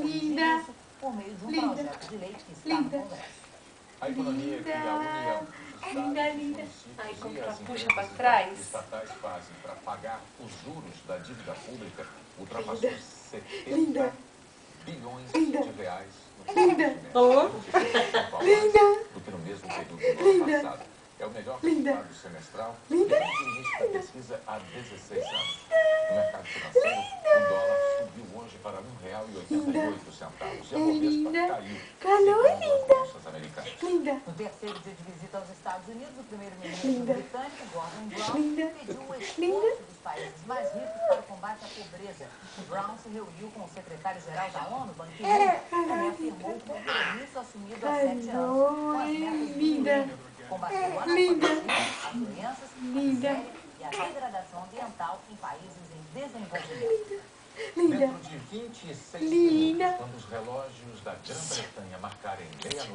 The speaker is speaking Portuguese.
corrigir Linda. isso por meio de um Linda. projeto de lei que está no Linda. Congresso. A economia que a União, os Linda, estados, os linda. municípios Ai, como e ela as puxa empresas pra trás. estatais fazem para pagar os juros da dívida pública ultrapassou Linda. 70 Linda. bilhões Linda. de reais no Linda. Linda. Do que no mesmo período do ano Linda. passado. É o melhor Linda. resultado semestral Linda. desde o início da pesquisa há 16 anos. No mercado financeiro, o dólar subiu hoje para R$ 1,88 e a Linda. Bovespa caiu, Calor, segundo as bolsas americanas. Linda. No terceiro dia de visita aos Estados Unidos, o primeiro-ministro Linda. britânico, Gordon Brown, Linda. pediu o Linda. esforço dos países mais ricos para o combate à pobreza. Brown se reuniu com o secretário-geral da ONU, Ban Ki-moon, também afirmou o compromisso assumido há 7 anos com as metas do Linda. milênio, combater o Linda. analfabetismo, as doenças, a Linda. miséria e a degradação ambiental em países em desenvolvimento. Linda. Dentro de 26 Linda. minutos, quando os relógios da Grã-Bretanha marcarem meia-noite,